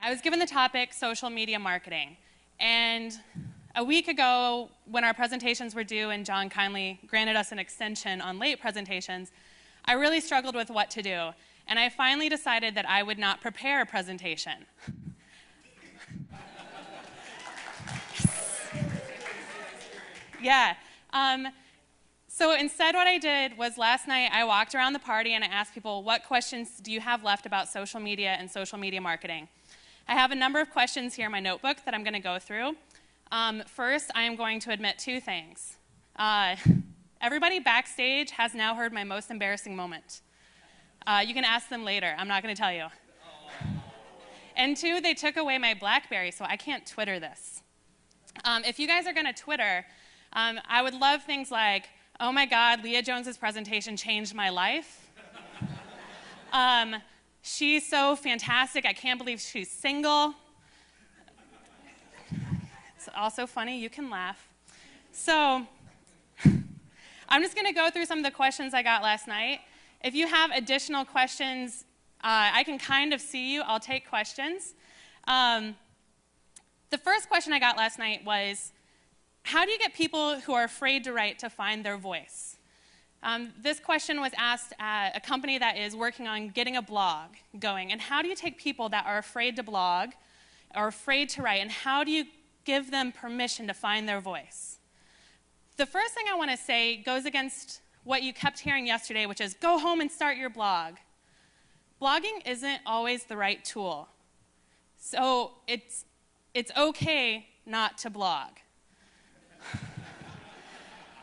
I was given the topic social media marketing. And a week ago, when our presentations were due and John kindly granted us an extension on late presentations, I really struggled with what to do. And I finally decided that I would not prepare a presentation. Yeah. So instead what I did was last night I walked around the party and I asked people, what questions do you have left about social media and social media marketing? I have a number of questions here in my notebook that I'm going to go through. First, I am going to admit two things. Everybody backstage has now heard my most embarrassing moment. You can ask them later. I'm not going to tell you. And two, they took away my BlackBerry, so I can't Twitter this. If you guys are going to Twitter, I would love things like, oh my God, Leah Jones's presentation changed my life. She's so fantastic, I can't believe she's single. It's also funny, you can laugh. So, I'm just gonna go through some of the questions I got last night. If you have additional questions, I can kind of see you, I'll take questions. The first question I got last night was, how do you get people who are afraid to write to find their voice? This question was asked at a company that is working on getting a blog going. And how do you take people that are afraid to blog or afraid to write, and how do you give them permission to find their voice? The first thing I want to say goes against what you kept hearing yesterday, which is go home and start your blog. Blogging isn't always the right tool. So it's okay not to blog.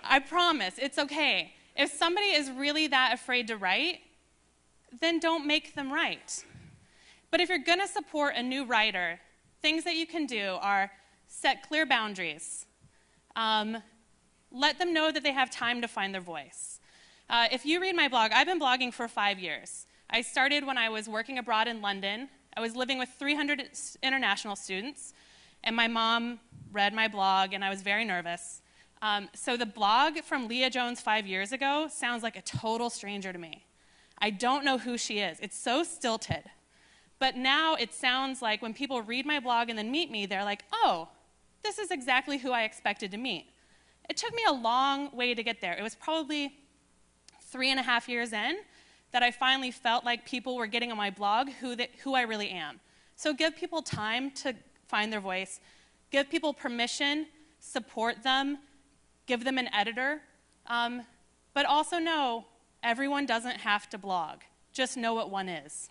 I promise, it's okay. If somebody is really that afraid to write, then don't make them write. But if you're going to support a new writer, things that you can do are set clear boundaries. Let them know that they have time to find their voice. If you read my blog, I've been blogging for 5 years. I started when I was working abroad in London. I was living with 300 international students, and my mom read my blog, and I was very nervous. So the blog from Leah Jones 5 years ago sounds like a total stranger to me. I don't know who she is. It's so stilted. But now it sounds like when people read my blog and then meet me, they're like, oh, this is exactly who I expected to meet. It took me a long way to get there. It was probably 3.5 years in that I finally felt like people were getting on my blog who I really am. So give people time to find their voice. Give people permission, support them, give them an editor, but also know everyone doesn't have to blog. Just know what one is.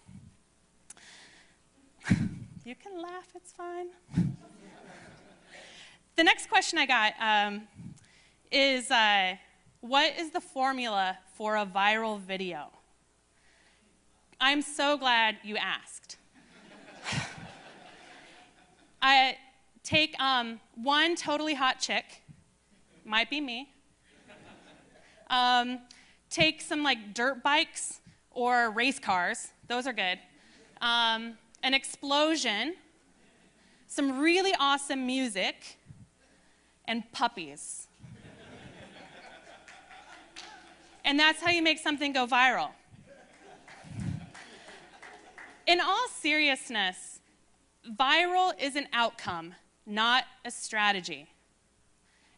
You can laugh, it's fine. The next question I got is, what is the formula for a viral video? I'm so glad you asked. I take one totally hot chick, might be me, take some like dirt bikes or race cars, those are good, an explosion, some really awesome music, and puppies. And that's how you make something go viral. In all seriousness, viral is an outcome, not a strategy.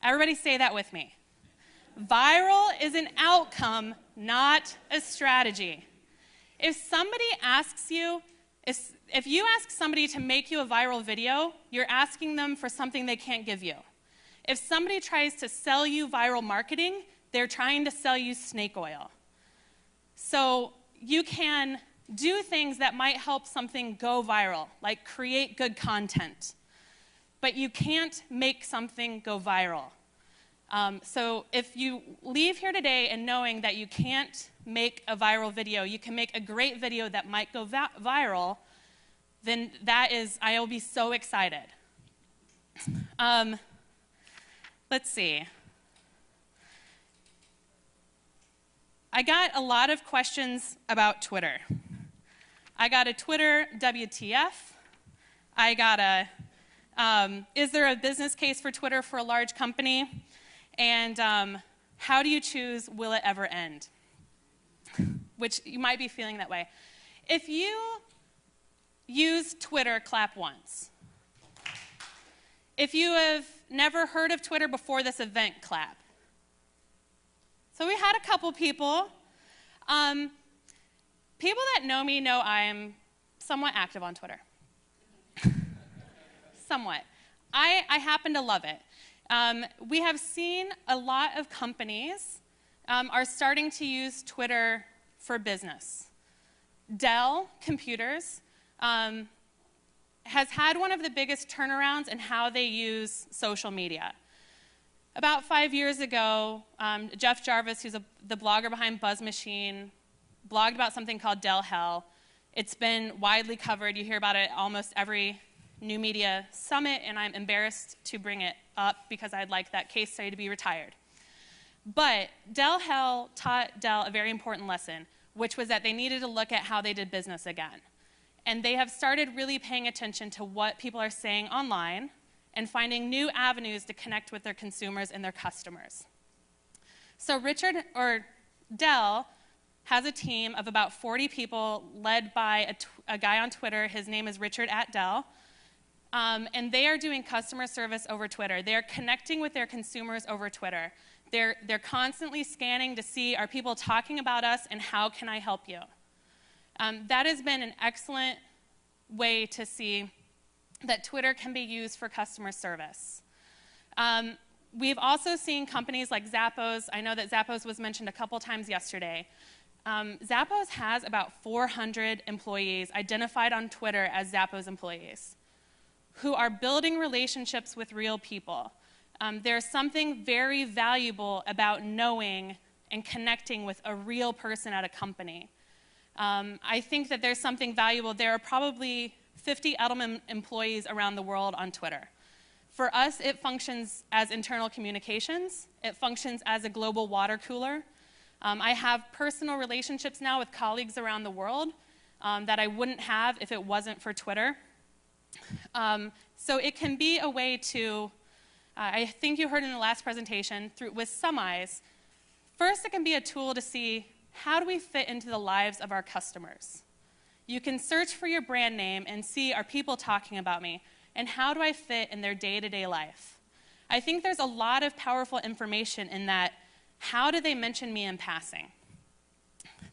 Everybody say that with me. Viral is an outcome, not a strategy. If somebody asks you, if you ask somebody to make you a viral video, you're asking them for something they can't give you. If somebody tries to sell you viral marketing, they're trying to sell you snake oil. So you can do things that might help something go viral, like create good content. But you can't make something go viral. So if you leave here today and knowing that you can't make a viral video, you can make a great video that might go viral, then that is, I will be so excited. Let's see. I got a lot of questions about Twitter. I got a Twitter WTF. I got a, is there a business case for Twitter for a large company? And how do you choose, will it ever end? Which you might be feeling that way. If you used Twitter, clap once. If you have never heard of Twitter before this event, clap. So we had a couple people. People that know me know I'm somewhat active on Twitter. Somewhat. I happen to love it. We have seen a lot of companies are starting to use Twitter for business. Dell Computers has had one of the biggest turnarounds in how they use social media. About 5 years ago, Jeff Jarvis, who's the blogger behind Buzz Machine, blogged about something called Dell Hell. It's been widely covered. You hear about it at almost every new media summit, and I'm embarrassed to bring it up because I'd like that case study to be retired. But Dell Hell taught Dell a very important lesson, which was that they needed to look at how they did business again. And they have started really paying attention to what people are saying online and finding new avenues to connect with their consumers and their customers. So Dell has a team of about 40 people led by a guy on Twitter. His name is Richard at Dell. And they are doing customer service over Twitter. They are connecting with their consumers over Twitter. They're constantly scanning to see, are people talking about us, and how can I help you? That has been an excellent way to see that Twitter can be used for customer service. We've also seen companies like Zappos. I know that Zappos was mentioned a couple times yesterday. Zappos has about 400 employees identified on Twitter as Zappos employees who are building relationships with real people. There's something very valuable about knowing and connecting with a real person at a company. I think that there's something valuable. There are probably 50 Edleman employees around the world on Twitter. For us, it functions as internal communications. It functions as a global water cooler. I have personal relationships now with colleagues around the world that I wouldn't have if it wasn't for Twitter. So it can be a way to, I think you heard in the last presentation, with some eyes, first it can be a tool to see how do we fit into the lives of our customers. You can search for your brand name and see, are people talking about me, and how do I fit in their day-to-day life? I think there's a lot of powerful information in that, how do they mention me in passing?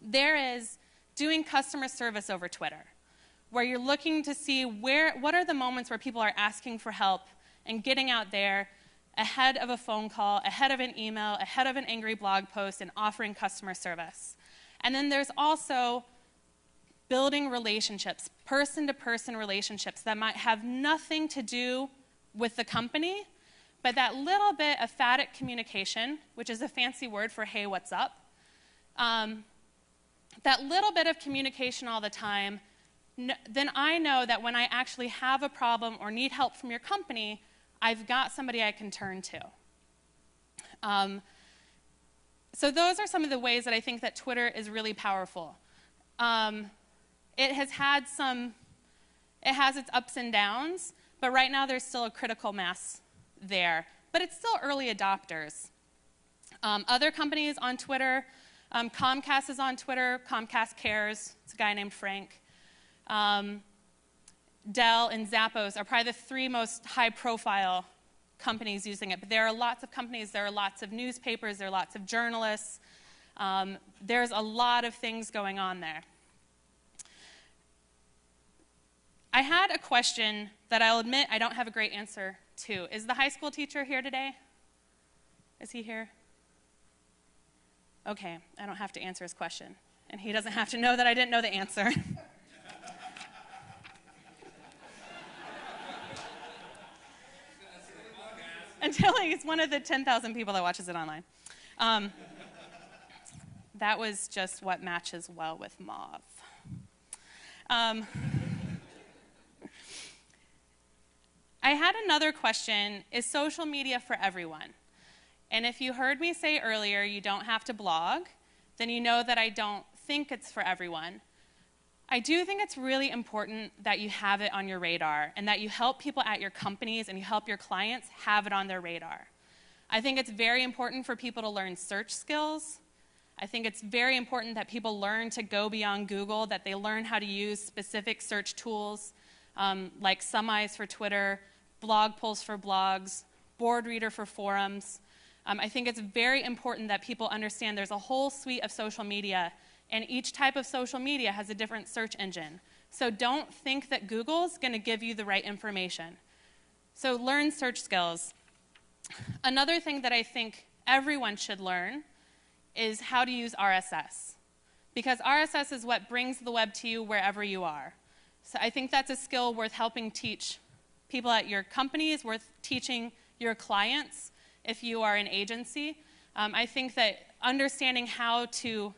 There is doing customer service over Twitter, where you're looking to see what are the moments where people are asking for help and getting out there ahead of a phone call, ahead of an email, ahead of an angry blog post, and offering customer service. And then there's also building relationships, person-to-person relationships that might have nothing to do with the company, but that little bit of phatic communication, which is a fancy word for, hey, what's up? That little bit of communication all the time, then I know that when I actually have a problem or need help from your company, I've got somebody I can turn to. So those are some of the ways that I think that Twitter is really powerful. It has its ups and downs, but right now there's still a critical mass there. But it's still early adopters. Other companies on Twitter, Comcast is on Twitter, Comcast Cares, it's a guy named Frank. Dell and Zappos are probably the three most high-profile companies using it. But there are lots of companies, there are lots of newspapers, there are lots of journalists. There's a lot of things going on there. I had a question that I'll admit I don't have a great answer to. Is the high school teacher here today? Is he here? Okay, I don't have to answer his question. And he doesn't have to know that I didn't know the answer. Until he's one of the 10,000 people that watches it online. That was just what matches well with mauve. I had another question, is social media for everyone? And if you heard me say earlier you don't have to blog, then you know that I don't think it's for everyone. I do think it's really important that you have it on your radar and that you help people at your companies and you help your clients have it on their radar. I think it's very important for people to learn search skills. I think it's very important that people learn to go beyond Google, that they learn how to use specific search tools like Summaries for Twitter, blog polls for blogs, Board Reader for forums. I think it's very important that people understand there's a whole suite of social media, and each type of social media has a different search engine. So don't think that Google's going to give you the right information. So learn search skills. Another thing that I think everyone should learn is how to use RSS, because RSS is what brings the web to you wherever you are. So I think that's a skill worth helping teach people at your companies, worth teaching your clients if you are an agency. I think that understanding how to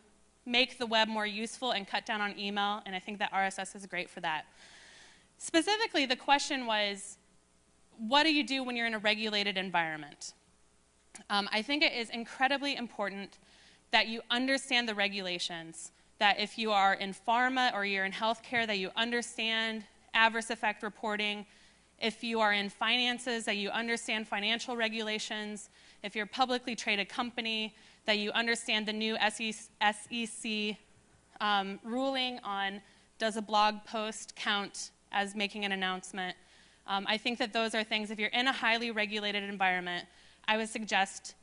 make the web more useful and cut down on email, and I think that RSS is great for that. Specifically, the question was, what do you do when you're in a regulated environment? I think it is incredibly important that you understand the regulations, that if you are in pharma or you're in healthcare, that you understand adverse effect reporting. If you are in finances, that you understand financial regulations. If you're a publicly traded company, that you understand the new SEC ruling on does a blog post count as making an announcement. I think that those are things, if you're in a highly regulated environment, I would suggest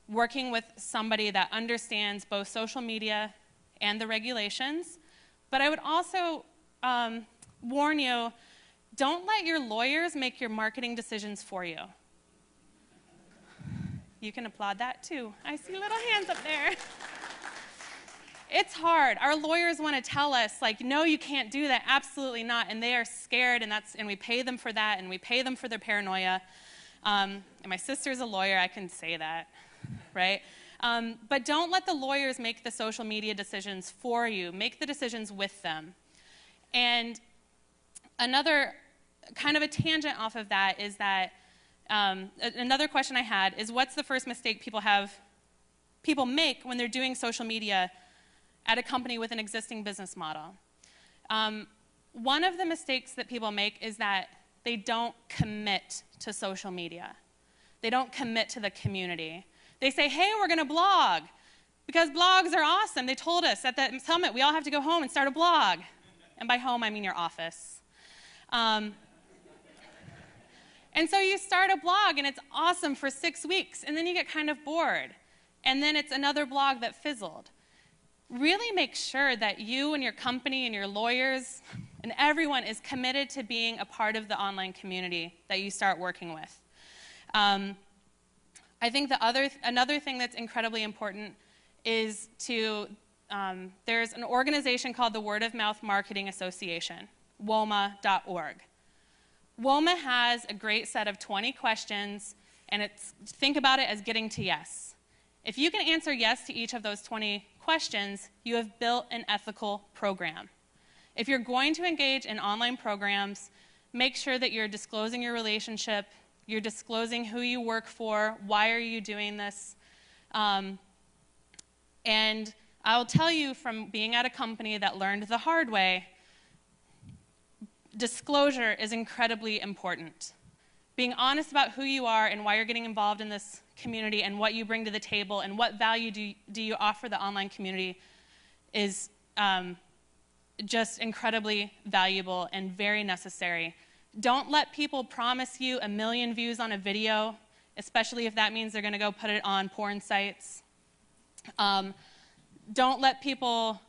working with somebody that understands both social media and the regulations. But I would also warn you, don't let your lawyers make your marketing decisions for you. You can applaud that too. I see little hands up there. It's hard. Our lawyers want to tell us, like, no, you can't do that. Absolutely not. And they are scared, and we pay them for that, and we pay them for their paranoia. And my sister's a lawyer. I can say that, right? But don't let the lawyers make the social media decisions for you. Make the decisions with them. And another kind of a tangent off of that is that another question I had is, what's the first mistake people make when they're doing social media at a company with an existing business model? One of the mistakes that people make is that they don't commit to social media. They don't commit to the community. They say, hey, we're going to blog, because blogs are awesome. They told us at that summit we all have to go home and start a blog. And by home, I mean your office. And so you start a blog, and it's awesome for 6 weeks, and then you get kind of bored. And then it's another blog that fizzled. Really make sure that you and your company and your lawyers and everyone is committed to being a part of the online community that you start working with. I think another thing that's incredibly important is there's an organization called the Word of Mouth Marketing Association, WOMA.org. WOMA has a great set of 20 questions, and think about it as getting to yes. If you can answer yes to each of those 20 questions, you have built an ethical program. If you're going to engage in online programs, make sure that you're disclosing your relationship, you're disclosing who you work for, why are you doing this. And I'll tell you from being at a company that learned the hard way, disclosure is incredibly important. Being honest about who you are and why you're getting involved in this community and what you bring to the table and what value do you offer the online community is just incredibly valuable and very necessary. Don't let people promise you 1 million views on a video, especially if that means they're going to go put it on porn sites. Don't let people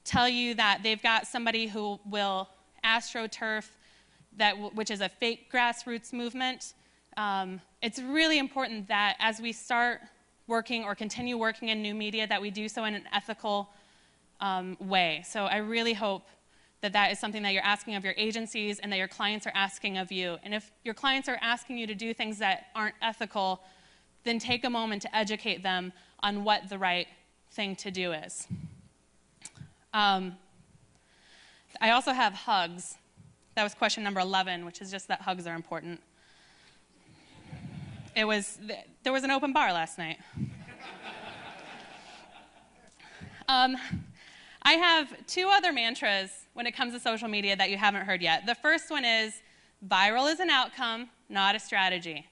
tell you that they've got somebody who will AstroTurf, which is a fake grassroots movement. It's really important that as we start working or continue working in new media, that we do so in an ethical way. So I really hope that that is something that you're asking of your agencies and that your clients are asking of you. And if your clients are asking you to do things that aren't ethical, then take a moment to educate them on what the right thing to do is. I also have hugs. That was question number 11, which is just that hugs are important. There was an open bar last night. I have 2 other mantras when it comes to social media that you haven't heard yet. The first one is, viral is an outcome, not a strategy.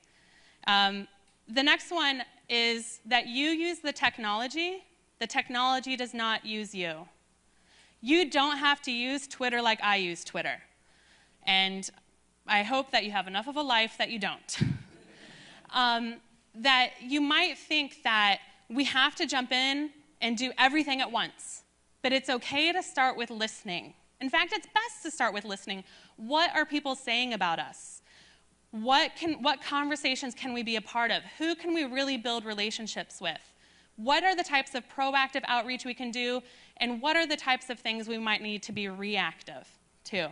The next one is that you use the technology The technology does not use you. You don't have to use Twitter like I use Twitter. And I hope that you have enough of a life that you don't. That you might think that we have to jump in and do everything at once. But it's okay to start with listening. In fact, it's best to start with listening. What are people saying about us? What conversations can we be a part of? Who can we really build relationships with? What are the types of proactive outreach we can do? And what are the types of things we might need to be reactive to?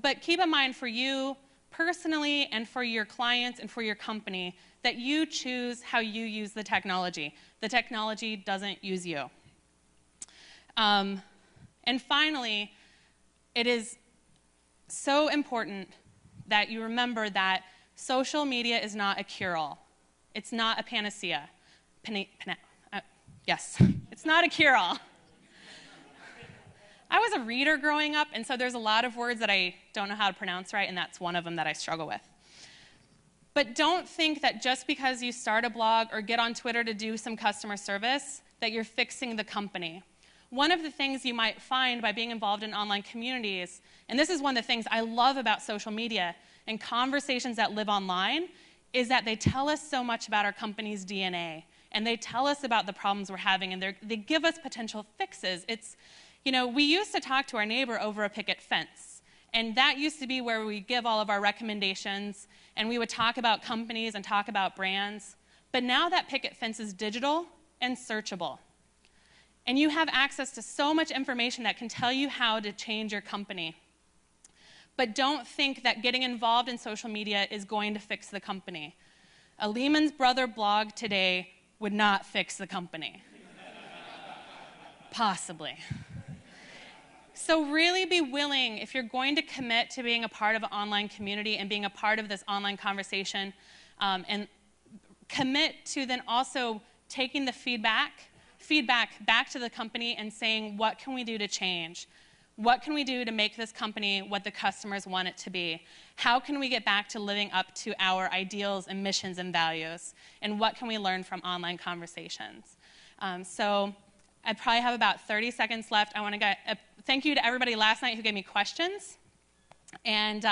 But keep in mind for you personally and for your clients and for your company that you choose how you use the technology. The technology doesn't use you. And finally, it is so important that you remember that social media is not a cure-all. It's not a panacea. Yes, it's not a cure-all. I was a reader growing up, and so there's a lot of words that I don't know how to pronounce right, and that's one of them that I struggle with. But don't think that just because you start a blog or get on Twitter to do some customer service, that you're fixing the company. One of the things you might find by being involved in online communities, and this is one of the things I love about social media and conversations that live online, is that they tell us so much about our company's DNA, and they tell us about the problems we're having, and they give us potential fixes. We used to talk to our neighbor over a picket fence, and that used to be where we give all of our recommendations, and we would talk about companies and talk about brands. But now that picket fence is digital and searchable, and you have access to so much information that can tell you how to change your company. But don't think that getting involved in social media is going to fix the company. A Lehman Brothers blog today would not fix the company. Possibly. So really be willing, if you're going to commit to being a part of an online community and being a part of this online conversation, and commit to then also taking the feedback back to the company and saying, what can we do to change? What can we do to make this company what the customers want it to be? How can we get back to living up to our ideals and missions and values? And what can we learn from online conversations? So I probably have about 30 seconds left. I want to get a thank you to everybody last night who gave me questions. And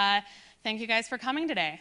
thank you guys for coming today.